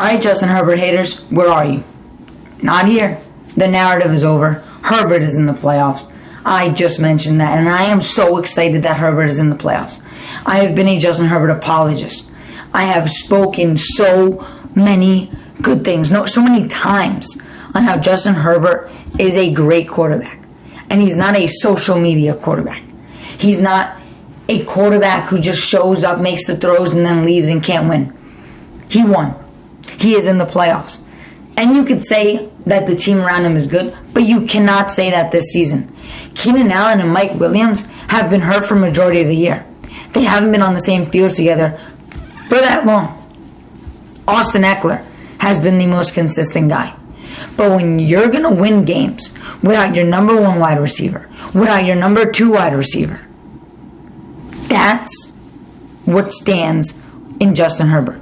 Alright, Justin Herbert haters, where are you? Not here. The narrative is over. Herbert is in the playoffs. I just mentioned that, and I am so excited that Herbert is in the playoffs. I have been a Justin Herbert apologist. I have spoken so many good things, so many times, on how Justin Herbert is a great quarterback. And he's not a social media quarterback. He's not a quarterback who just shows up, makes the throws, and then leaves and can't win. He won. He is in the playoffs. And you could say that the team around him is good, but you cannot say that this season. Keenan Allen and Mike Williams have been hurt for the majority of the year. They haven't been on the same field together for that long. Austin Eckler has been the most consistent guy. But when you're going to win games without your number one wide receiver, without your number two wide receiver, that's what stands in Justin Herbert.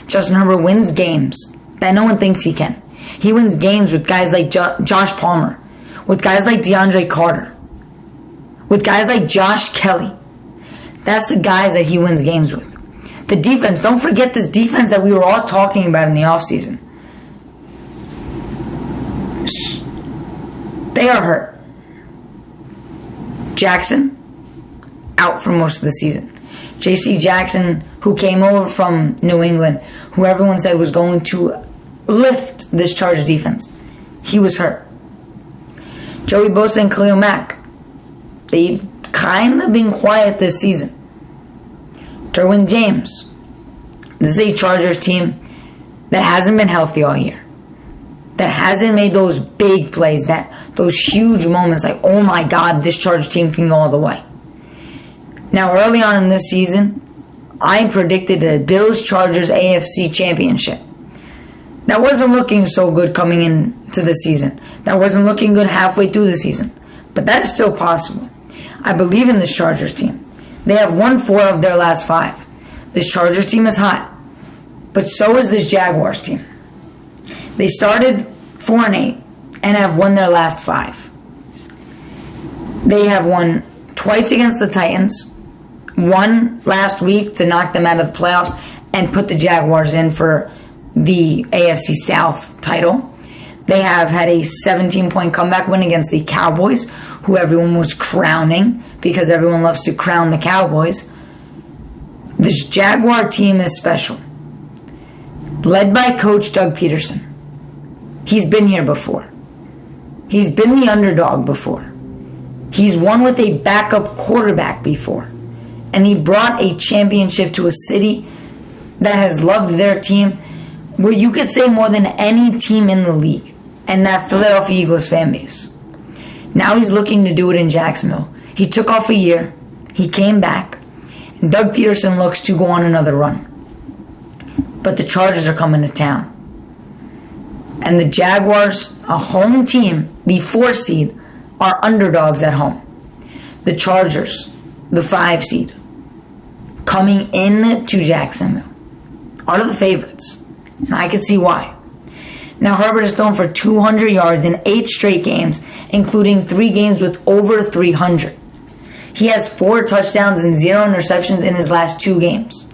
Justin Herbert wins games that no one thinks he can. He wins games with guys like Josh Palmer, with guys like DeAndre Carter, with guys like Josh Kelly. That's the guys that he wins games with. The defense, don't forget this defense that we were all talking about in the offseason. They are hurt. Jackson, out for most of the season. J.C. Jackson, who came over from New England, who everyone said was going to lift this Chargers defense, he was hurt. Joey Bosa and Khalil Mack, they've kind of been quiet this season. Derwin James, this is a Chargers team that hasn't been healthy all year, that hasn't made those big plays, those huge moments like, oh my God, this Chargers team can go all the way. Now, early on in this season, I predicted a Bills-Chargers AFC championship. That wasn't looking so good coming into the season. That wasn't looking good halfway through the season. But that is still possible. I believe in this Chargers team. They have won 4 of their last 5. This Chargers team is hot. But so is this Jaguars team. They started 4-8 and have won their last 5. They have won twice against the Titans, won last week to knock them out of the playoffs and put the Jaguars in for the AFC South title. They have had a 17-point comeback win against the Cowboys, who everyone was crowning because everyone loves to crown the Cowboys. This Jaguar team is special. Led by Coach Doug Peterson. He's been here before. He's been the underdog before. He's won with a backup quarterback before. And he brought a championship to a city that has loved their team, where you could say more than any team in the league, and that Philadelphia Eagles fan base. Now he's looking to do it in Jacksonville. He took off a year. He came back. And Doug Peterson looks to go on another run. But the Chargers are coming to town. And the Jaguars, a home team, the 4 seed, are underdogs at home. The Chargers, the 5 seed, coming in to Jacksonville, are the favorites. And I can see why. Now, Herbert has thrown for 200 yards in 8 straight games, including 3 games with over 300. He has 4 touchdowns and 0 interceptions in his last 2 games.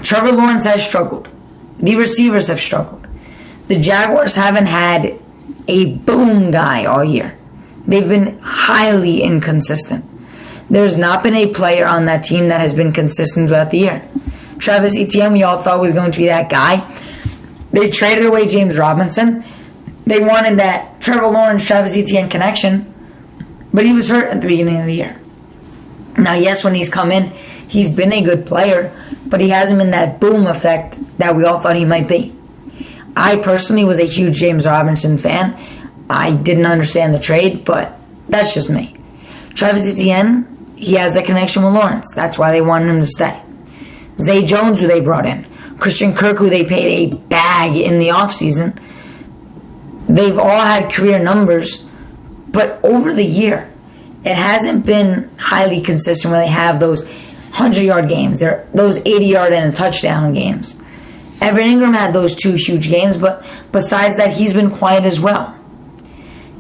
Trevor Lawrence has struggled. The receivers have struggled. The Jaguars haven't had a boom guy all year. They've been highly inconsistent. There's not been a player on that team that has been consistent throughout the year. Travis Etienne, we all thought was going to be that guy. They traded away James Robinson. They wanted that Trevor Lawrence, Travis Etienne connection, but he was hurt at the beginning of the year. Now, yes, when he's come in, he's been a good player, but he hasn't been that boom effect that we all thought he might be. I personally was a huge James Robinson fan. I didn't understand the trade, but that's just me. Travis Etienne, he has the connection with Lawrence. That's why they wanted him to stay. Zay Jones, who they brought in. Christian Kirk, who they paid a bag in the offseason. They've all had career numbers, but over the year, it hasn't been highly consistent where they have those 100-yard games, those 80-yard and a touchdown games. Evan Ingram had those 2 huge games, but besides that, he's been quiet as well.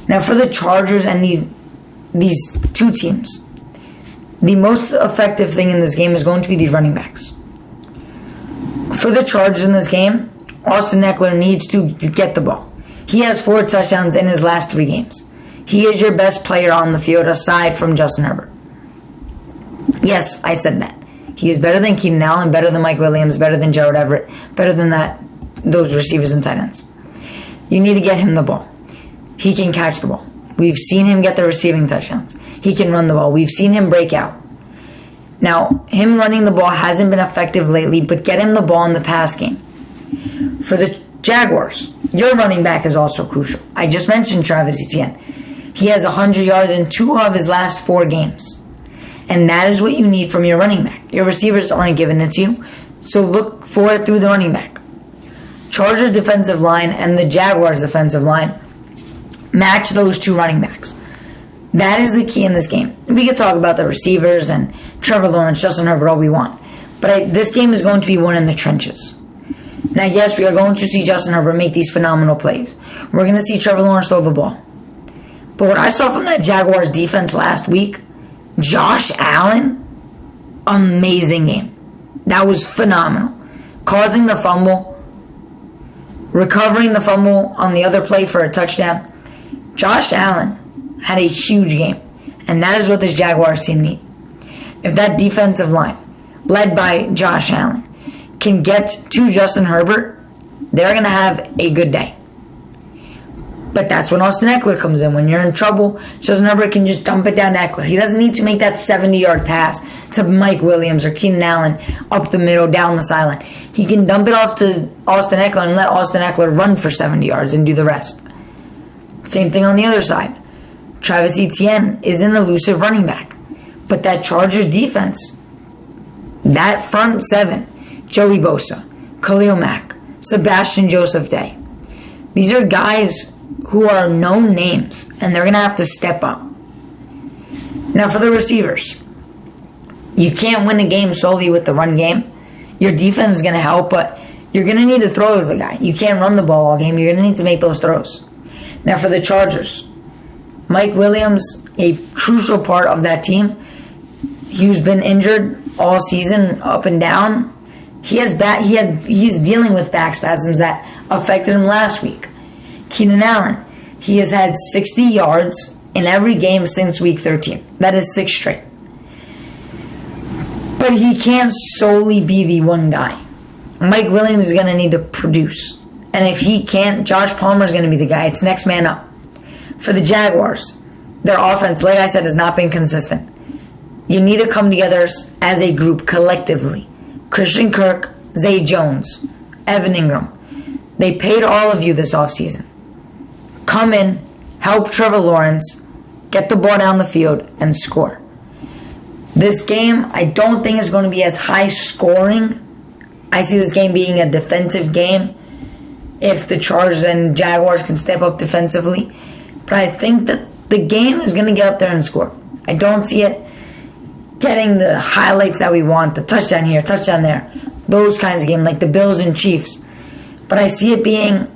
Now, for the Chargers and these 2 teams, the most effective thing in this game is going to be the running backs. For the Chargers in this game, Austin Eckler needs to get the ball. He has 4 touchdowns in his last 3 games. He is your best player on the field aside from Justin Herbert. Yes, I said that. He is better than Keenan Allen, better than Mike Williams, better than Gerald Everett, better than those receivers and tight ends. You need to get him the ball. He can catch the ball. We've seen him get the receiving touchdowns. He can run the ball. We've seen him break out. Now, him running the ball hasn't been effective lately, but get him the ball in the pass game. For the Jaguars, your running back is also crucial. I just mentioned Travis Etienne. He has 100 yards in 2 of his last 4 games. And that is what you need from your running back. Your receivers aren't giving it to you, so look for it through the running back. Chargers defensive line and the Jaguars defensive line match those 2 running backs. That is the key in this game. We could talk about the receivers and Trevor Lawrence, Justin Herbert, all we want. But this game is going to be won in the trenches. Now, yes, we are going to see Justin Herbert make these phenomenal plays. We're going to see Trevor Lawrence throw the ball. But what I saw from that Jaguars defense last week, Josh Allen, amazing game. That was phenomenal. Causing the fumble, recovering the fumble on the other play for a touchdown. Josh Allen had a huge game. And that is what this Jaguars team needs. If that defensive line, led by Josh Allen, can get to Justin Herbert, they're going to have a good day. But that's when Austin Eckler comes in. When you're in trouble, Justin Herbert can just dump it down to Eckler. He doesn't need to make that 70-yard pass to Mike Williams or Keenan Allen up the middle, down the sideline. He can dump it off to Austin Eckler and let Austin Eckler run for 70 yards and do the rest. Same thing on the other side. Travis Etienne is an elusive running back. But that Chargers defense, that front 7, Joey Bosa, Khalil Mack, Sebastian Joseph Day, these are guys who are known names, and they're going to have to step up. Now, for the receivers, you can't win a game solely with the run game. Your defense is going to help, but you're going to need to throw to the guy. You can't run the ball all game. You're going to need to make those throws. Now, for the Chargers, Mike Williams, a crucial part of that team. He's been injured all season, up and down. He's dealing with back spasms that affected him last week. Keenan Allen, he has had 60 yards in every game since week 13. That is 6 straight. But he can't solely be the one guy. Mike Williams is going to need to produce. And if he can't, Josh Palmer is going to be the guy. It's next man up. For the Jaguars, their offense, like I said, has not been consistent. You need to come together as a group collectively. Christian Kirk, Zay Jones, Evan Ingram. They paid all of you this offseason. Come in, help Trevor Lawrence, get the ball down the field, and score. This game, I don't think is going to be as high scoring. I see this game being a defensive game if the Chargers and Jaguars can step up defensively. But I think that the game is going to get up there and score. I don't see it getting the highlights that we want, the touchdown here, touchdown there, those kinds of games like the Bills and Chiefs. But I see it being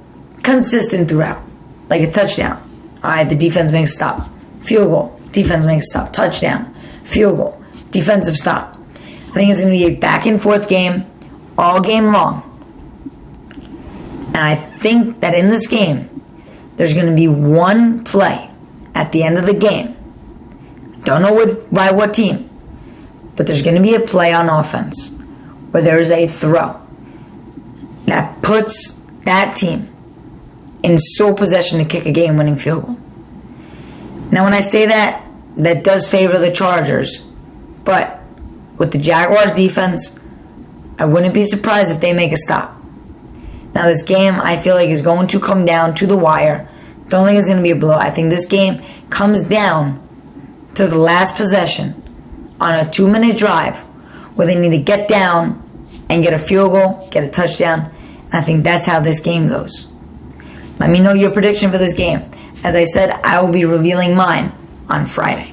consistent throughout, like a touchdown. All right, the defense makes a stop. Field goal, defense makes a stop. Touchdown, field goal, defensive stop. I think it's going to be a back and forth game all game long. And I think that in this game, there's going to be one play at the end of the game. Don't know by what team. But there's going to be a play on offense where there's a throw that puts that team in sole possession to kick a game-winning field goal. Now, when I say that, that does favor the Chargers. But with the Jaguars' defense, I wouldn't be surprised if they make a stop. Now, this game, I feel like, is going to come down to the wire. Don't think it's going to be a blowout. I think this game comes down to the last possession on a 2-minute drive where they need to get down and get a field goal, get a touchdown. And I think that's how this game goes. Let me know your prediction for this game. As I said, I will be revealing mine on Friday.